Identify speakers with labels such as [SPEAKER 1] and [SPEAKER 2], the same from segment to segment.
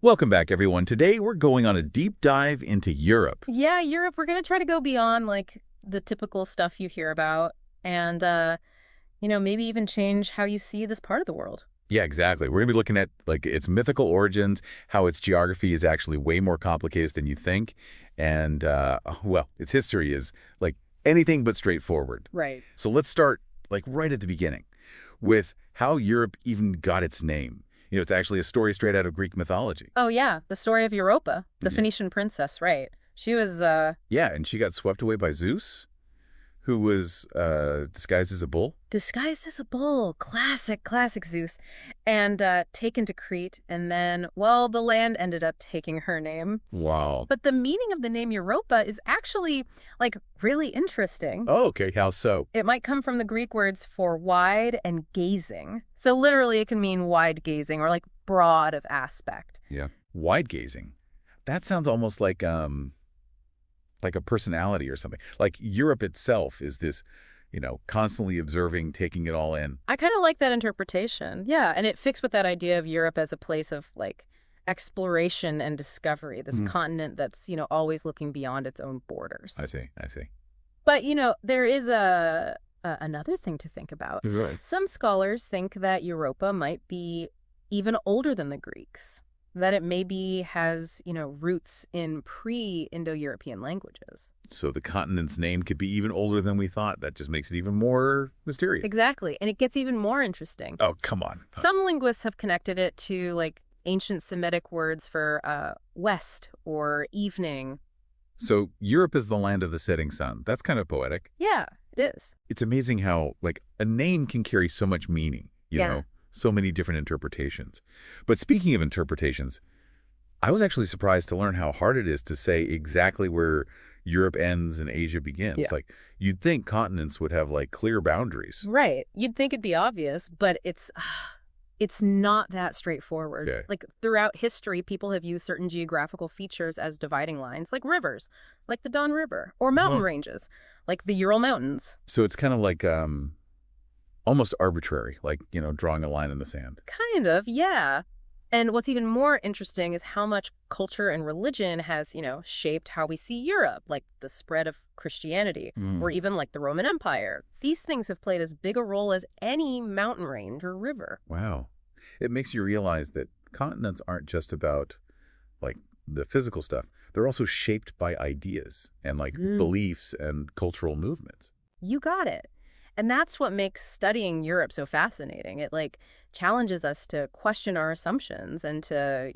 [SPEAKER 1] Welcome back, everyone. Today, we're going on a deep dive into Europe.
[SPEAKER 2] Yeah, Europe, we're going to try to go beyond like the typical stuff you hear about and maybe even change how you see this part of the world.
[SPEAKER 1] Yeah, exactly. We're going to be looking at its mythical origins, how its geography is actually way more complicated than you think, and well, its history is like anything but straightforward.
[SPEAKER 2] Right.
[SPEAKER 1] So let's start right at the beginning with how Europe even got its name. It's actually a story straight out of Greek mythology.
[SPEAKER 2] Oh yeah, the story of Europa, the
[SPEAKER 1] Yeah.
[SPEAKER 2] Phoenician princess, right. She was
[SPEAKER 1] Yeah, and she got swept away by Zeus, who was disguised as a bull.
[SPEAKER 2] disguised as a bull, classic Zeus, and taken to Crete, and then, well, the land ended up taking her name.
[SPEAKER 1] Wow.
[SPEAKER 2] But the meaning of the name Europa is actually like really interesting.
[SPEAKER 1] Oh, okay. How so?
[SPEAKER 2] It might come from the Greek words for wide and gazing. So literally it can mean wide gazing or like broad of aspect.
[SPEAKER 1] Yeah. Wide gazing. That sounds almost like a personality or something. Like Europe itself is this, constantly observing, taking it all in.
[SPEAKER 2] I kind of like that interpretation. Yeah, and it fits with that idea of Europe as a place of like exploration and discovery, this
[SPEAKER 1] Mhm.
[SPEAKER 2] continent that's, always looking beyond its own borders.
[SPEAKER 1] I see. I see.
[SPEAKER 2] But, there is another thing to think about.
[SPEAKER 1] Right.
[SPEAKER 2] Some scholars think that Europa might be even older than the Greeks, that it maybe has, roots in pre-Indo-European languages.
[SPEAKER 1] So the continent's name could be even older than we thought. That just makes it even more mysterious.
[SPEAKER 2] Exactly. And it gets even more interesting.
[SPEAKER 1] Oh, come on.
[SPEAKER 2] Some linguists have connected it to like ancient Semitic words for west or evening.
[SPEAKER 1] So Europe is the land of the setting sun. That's kind of poetic.
[SPEAKER 2] Yeah, it is.
[SPEAKER 1] It's amazing how a name can carry so much meaning,
[SPEAKER 2] Yeah.
[SPEAKER 1] so many different interpretations. But speaking of interpretations, I was actually surprised to learn how hard it is to say exactly where Europe ends and Asia begins.
[SPEAKER 2] Yeah.
[SPEAKER 1] You'd think continents would have clear boundaries.
[SPEAKER 2] Right. You'd think it'd be obvious, but it's not that straightforward.
[SPEAKER 1] Okay.
[SPEAKER 2] Like throughout history, people have used certain geographical features as dividing lines, like rivers, like the Don River, or mountain
[SPEAKER 1] Huh.
[SPEAKER 2] ranges, like the Ural Mountains.
[SPEAKER 1] So it's kind of almost arbitrary, drawing a line in the sand.
[SPEAKER 2] Kind of, yeah. And what's even more interesting is how much culture and religion has, shaped how we see Europe, like the spread of Christianity,
[SPEAKER 1] Mm.
[SPEAKER 2] or even like the Roman Empire. These things have played as big a role as any mountain range or river.
[SPEAKER 1] Wow. It makes you realize that continents aren't just about the physical stuff. They're also shaped by ideas and
[SPEAKER 2] Mm.
[SPEAKER 1] beliefs and cultural movements.
[SPEAKER 2] You got it. And that's what makes studying Europe so fascinating. It like challenges us to question our assumptions and to,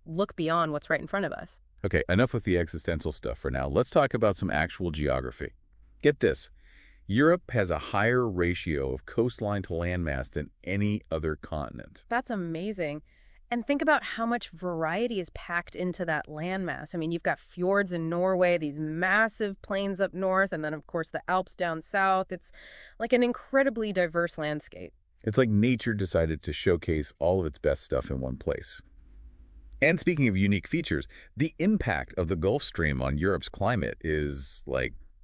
[SPEAKER 2] look beyond what's right in front of us.
[SPEAKER 1] Okay, enough with the existential stuff for now. Let's talk about some actual geography. Get this. Europe has a higher ratio of coastline to landmass than any other continent.
[SPEAKER 2] That's amazing. And think about how much variety is packed into that landmass. I mean, you've got fjords in Norway, these massive plains up north, and then, of course, the Alps down south. It's like an incredibly diverse landscape.
[SPEAKER 1] It's like nature decided to showcase all of its best stuff in one place. And speaking of unique features, the impact of the Gulf Stream on Europe's climate is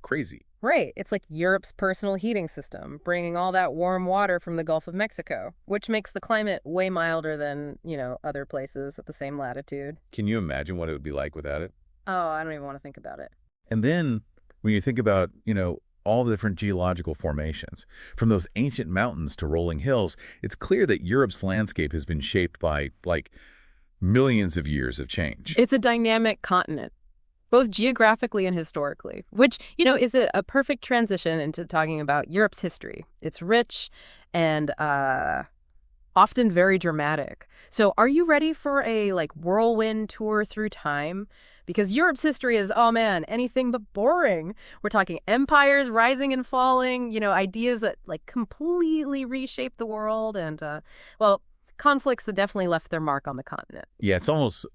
[SPEAKER 1] crazy.
[SPEAKER 2] Right. It's like Europe's personal heating system, bringing all that warm water from the Gulf of Mexico, which makes the climate way milder than, other places at the same latitude.
[SPEAKER 1] Can you imagine what it would be like without it?
[SPEAKER 2] Oh, I don't even want to think about it.
[SPEAKER 1] And then when you think about, all the different geological formations, from those ancient mountains to rolling hills, it's clear that Europe's landscape has been shaped by, millions of years of change.
[SPEAKER 2] It's a dynamic continent, both geographically and historically, which, is a perfect transition into talking about Europe's history. It's rich and often very dramatic. So are you ready for a whirlwind tour through time? Because Europe's history is, oh man, anything but boring. We're talking empires rising and falling, ideas that completely reshape the world and, well, conflicts that definitely left their mark on the continent.
[SPEAKER 1] Yeah, it's almost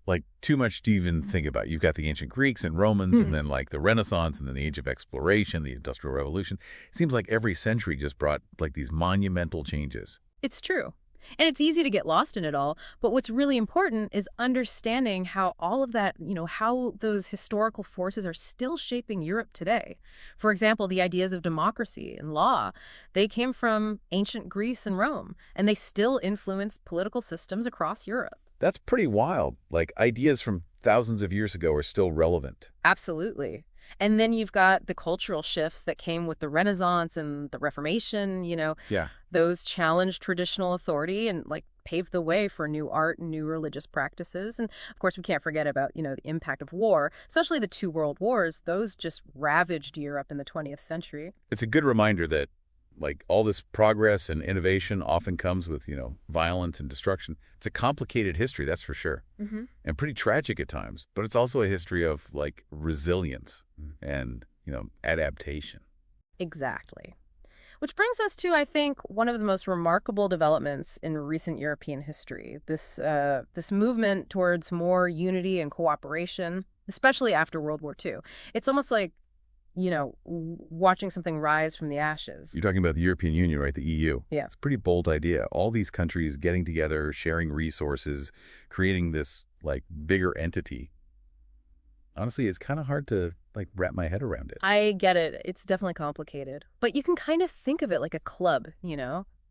[SPEAKER 1] too much to even think about. You've got the ancient Greeks and Romans, and then the Renaissance, and then the Age of Exploration, the Industrial Revolution. It seems like every century just brought these monumental changes.
[SPEAKER 2] It's true. And it's easy to get lost in it all, but what's really important is understanding how all of that, how those historical forces are still shaping Europe today. For example, the ideas of democracy and law, they came from ancient Greece and Rome, and they still influence political systems across Europe.
[SPEAKER 1] That's pretty wild. Like, ideas from thousands of years ago are still relevant.
[SPEAKER 2] Absolutely. And then you've got the cultural shifts that came with the Renaissance and the Reformation,
[SPEAKER 1] Yeah.
[SPEAKER 2] those challenged traditional authority and like paved the way for new art and new religious practices. And of course, we can't forget about, the impact of war, especially the two world wars. Those just ravaged Europe in the 20th century.
[SPEAKER 1] It's a good reminder that, like, all this progress and innovation often comes with, violence and destruction. It's a complicated history, that's for sure, and pretty tragic at times. But it's also a history of, like, resilience and, adaptation.
[SPEAKER 2] Exactly. Which brings us to, I think, one of the most remarkable developments in recent European history, this movement towards more unity and cooperation, especially after World War II. It's almost like, watching something rise from the ashes.
[SPEAKER 1] You're talking about the European Union, right? The EU.
[SPEAKER 2] Yeah.
[SPEAKER 1] It's a pretty bold idea. All these countries getting together, sharing resources, creating this, like, bigger entity. Honestly, it's kind of hard to, like, wrap my head around it.
[SPEAKER 2] I get it. It's definitely complicated. But you can kind of think of it like a club,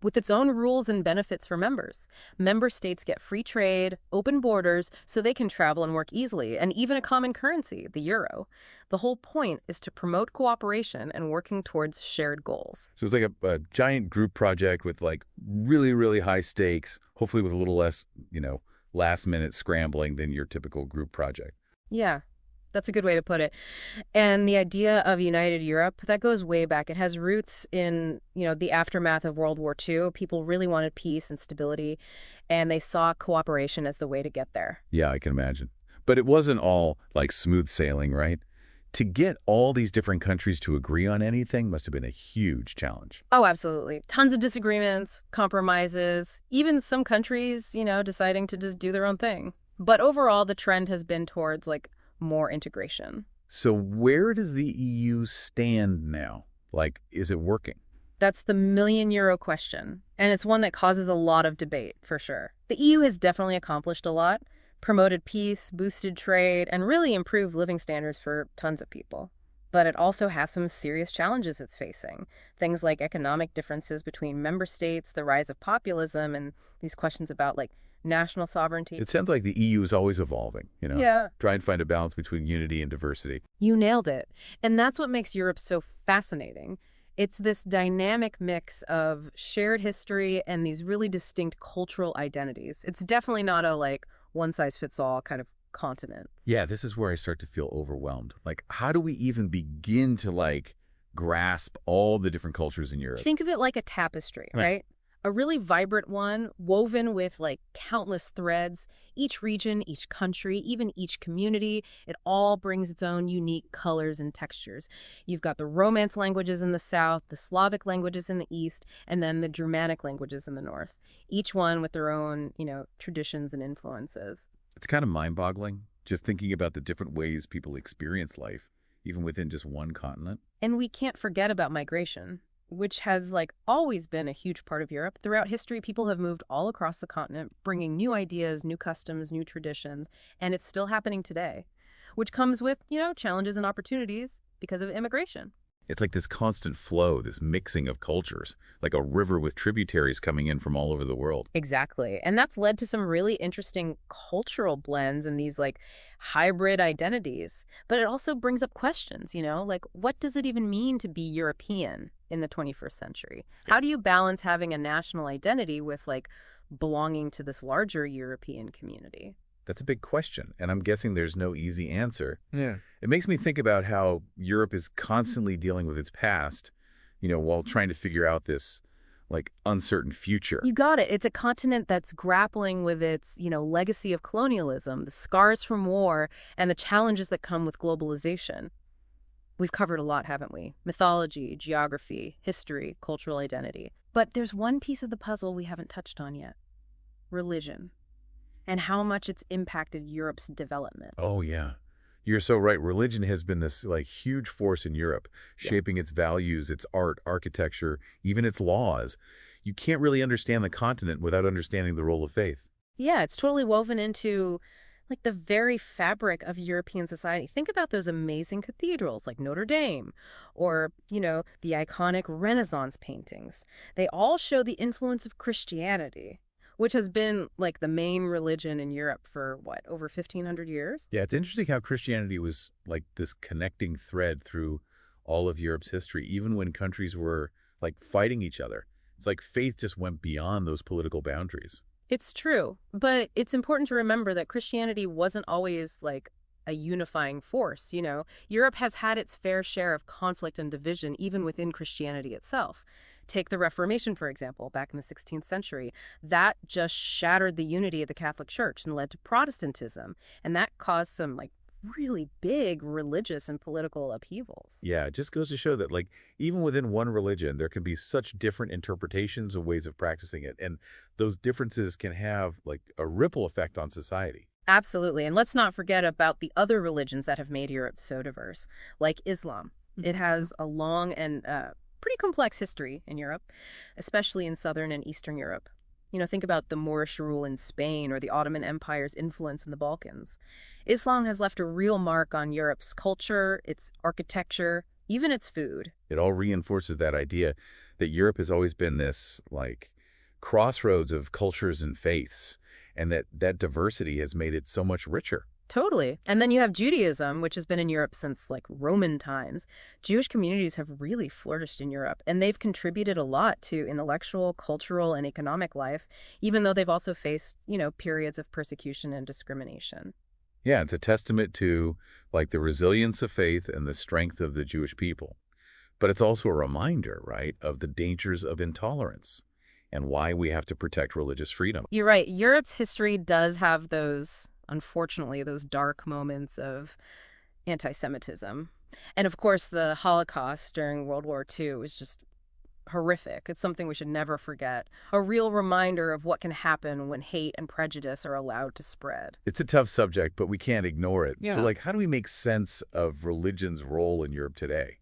[SPEAKER 2] with its own rules and benefits for members. Member states get free trade, open borders, so they can travel and work easily, and even a common currency, the euro. The whole point is to promote cooperation and working towards shared goals.
[SPEAKER 1] So it's like a giant group project with, like, really, really high stakes, hopefully with a little less, last-minute scrambling than your typical group project.
[SPEAKER 2] Yeah. That's a good way to put it. And the idea of united Europe, that goes way back. It has roots in, the aftermath of World War II. People really wanted peace and stability, and they saw cooperation as the way to get there.
[SPEAKER 1] Yeah, I can imagine. But it wasn't all, like, smooth sailing, right? To get all these different countries to agree on anything must have been a huge challenge.
[SPEAKER 2] Oh, absolutely. Tons of disagreements, compromises, even some countries, deciding to just do their own thing. But overall, the trend has been towards, like, more integration.
[SPEAKER 1] So where does the EU stand now? Like, is it working?
[SPEAKER 2] That's the million-euro question, and it's one that causes a lot of debate, for sure. The EU has definitely accomplished a lot, promoted peace, boosted trade, and really improved living standards for tons of people. But it also has some serious challenges it's facing. Things like economic differences between member states, the rise of populism, and these questions about, like, national sovereignty.
[SPEAKER 1] It sounds like the EU is always evolving,
[SPEAKER 2] Yeah.
[SPEAKER 1] Trying to find a balance between unity and diversity.
[SPEAKER 2] You nailed it. And that's what makes Europe so fascinating. It's this dynamic mix of shared history and these really distinct cultural identities. It's definitely not a, like, one-size-fits-all kind of continent.
[SPEAKER 1] Yeah, this is where I start to feel overwhelmed. Like, how do we even begin to, like, grasp all the different cultures in Europe?
[SPEAKER 2] Think of it like a tapestry, right? A really vibrant one, woven with, like, countless threads. Each region, each country, even each community, it all brings its own unique colors and textures. You've got the Romance languages in the south, the Slavic languages in the east, and then the Germanic languages in the north. Each one with their own, traditions and influences.
[SPEAKER 1] It's kind of mind-boggling, just thinking about the different ways people experience life, even within just one continent.
[SPEAKER 2] And we can't forget about migration, which has, like, always been a huge part of Europe. Throughout history, people have moved all across the continent, bringing new ideas, new customs, new traditions, and it's still happening today, which comes with, challenges and opportunities because of immigration.
[SPEAKER 1] It's like this constant flow, this mixing of cultures, like a river with tributaries coming in from all over the world.
[SPEAKER 2] Exactly. And that's led to some really interesting cultural blends and these, like, hybrid identities. But it also brings up questions, like, what does it even mean to be European in the 21st century? How do you balance having a national identity with, like, belonging to this larger European community?
[SPEAKER 1] That's a big question, and I'm guessing there's no easy answer.
[SPEAKER 3] Yeah.
[SPEAKER 1] It makes me think about how Europe is constantly dealing with its past, while trying to figure out this, like, uncertain future.
[SPEAKER 2] You got it. It's a continent that's grappling with its, legacy of colonialism, the scars from war, and the challenges that come with globalization. We've covered a lot, haven't we? Mythology, geography, history, cultural identity. But there's one piece of the puzzle we haven't touched on yet. Religion. And how much it's impacted Europe's development.
[SPEAKER 1] Oh, yeah. You're so right. Religion has been this, like, huge force in Europe, shaping its values, its art, architecture, even its laws. You can't really understand the continent without understanding the role of faith.
[SPEAKER 2] Yeah, it's totally woven into, like, the very fabric of European society. Think about those amazing cathedrals like Notre Dame or, the iconic Renaissance paintings. They all show the influence of Christianity, which has been like the main religion in Europe for, what, over 1,500 years?
[SPEAKER 1] Yeah, it's interesting how Christianity was like this connecting thread through all of Europe's history, even when countries were like fighting each other. It's like faith just went beyond those political boundaries.
[SPEAKER 2] It's true, but it's important to remember that Christianity wasn't always like a unifying force, you know. Europe has had its fair share of conflict and division even within Christianity itself. Take the Reformation, for example, back in the 16th century. That just shattered the unity of the Catholic Church and led to Protestantism, and that caused some like really big religious and political upheavals.
[SPEAKER 1] Yeah, it just goes to show that like even within one religion, there can be such different interpretations and ways of practicing it. And those differences can have like a ripple effect on society.
[SPEAKER 2] Absolutely. And let's not forget about the other religions that have made Europe so diverse, like Islam. It has a long and pretty complex history in Europe, especially in Southern and Eastern Europe. You know, think about the Moorish rule in Spain or the Ottoman Empire's influence in the Balkans. Islam has left a real mark on Europe's culture, its architecture, even its food.
[SPEAKER 1] It all reinforces that idea that Europe has always been this like crossroads of cultures and faiths, and that diversity has made it so much richer.
[SPEAKER 2] Totally. And then you have Judaism, which has been in Europe since like Roman times. Jewish communities have really flourished in Europe, and they've contributed a lot to intellectual, cultural, and economic life, even though they've also faced, you know, periods of persecution and discrimination.
[SPEAKER 1] Yeah, it's a testament to like the resilience of faith and the strength of the Jewish people. But it's also a reminder, right, of the dangers of intolerance and why we have to protect religious freedom.
[SPEAKER 2] You're right. Europe's history does have unfortunately, those dark moments of anti-Semitism. And of course, the Holocaust during World War II was just horrific. It's something we should never forget. A real reminder of what can happen when hate and prejudice are allowed to spread.
[SPEAKER 1] It's a tough subject, but we can't ignore it.
[SPEAKER 2] Yeah.
[SPEAKER 1] So, like, how do we make sense of religion's role in Europe today?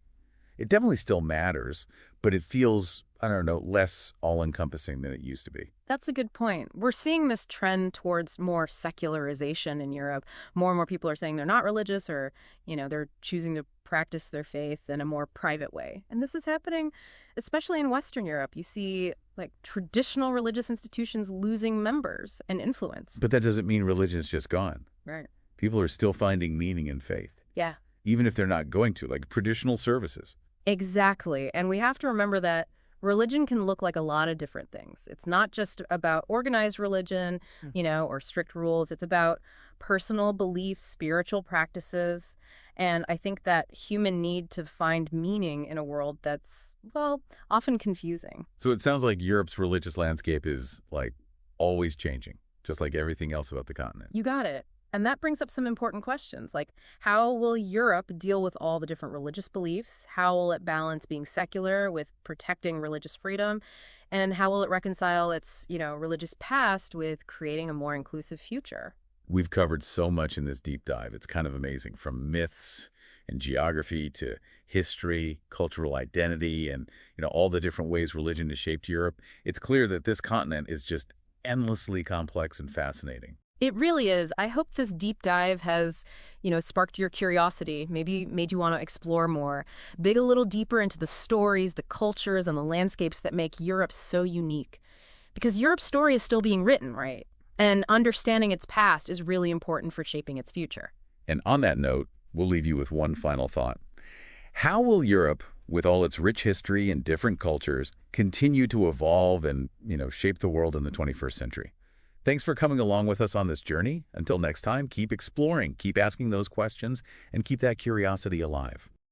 [SPEAKER 1] It definitely still matters, but it feels, I don't know, less all-encompassing than it used to be.
[SPEAKER 2] That's a good point. We're seeing this trend towards more secularization in Europe. More and more people are saying they're not religious, or, you know, they're choosing to practice their faith in a more private way. And this is happening especially in Western Europe. You see like traditional religious institutions losing members and influence.
[SPEAKER 1] But that doesn't mean religion's just gone.
[SPEAKER 2] Right.
[SPEAKER 1] People are still finding meaning in faith,
[SPEAKER 2] Yeah.
[SPEAKER 1] even if they're not going to, like traditional services.
[SPEAKER 2] Exactly. And we have to remember that religion can look like a lot of different things. It's not just about organized religion, you know, or strict rules. It's about personal beliefs, spiritual practices. And I think that human need to find meaning in a world that's, well, often confusing.
[SPEAKER 1] So it sounds like Europe's religious landscape is like always changing, just like everything else about the continent.
[SPEAKER 2] You got it. And that brings up some important questions, like how will Europe deal with all the different religious beliefs? How will it balance being secular with protecting religious freedom? And how will it reconcile its, you know, religious past with creating a more inclusive future?
[SPEAKER 1] We've covered so much in this deep dive. It's kind of amazing, from myths and geography to history, cultural identity, and, you know, all the different ways religion has shaped Europe. It's clear that this continent is just endlessly complex and fascinating.
[SPEAKER 2] It really is. I hope this deep dive has, you know, sparked your curiosity, maybe made you want to explore more, dig a little deeper into the stories, the cultures, and the landscapes that make Europe so unique. Because Europe's story is still being written, right? And understanding its past is really important for shaping its future.
[SPEAKER 1] And on that note, we'll leave you with one final thought. How will Europe, with all its rich history and different cultures, continue to evolve and, you know, shape the world in the 21st century? Thanks for coming along with us on this journey. Until next time, keep exploring, keep asking those questions, and keep that curiosity alive.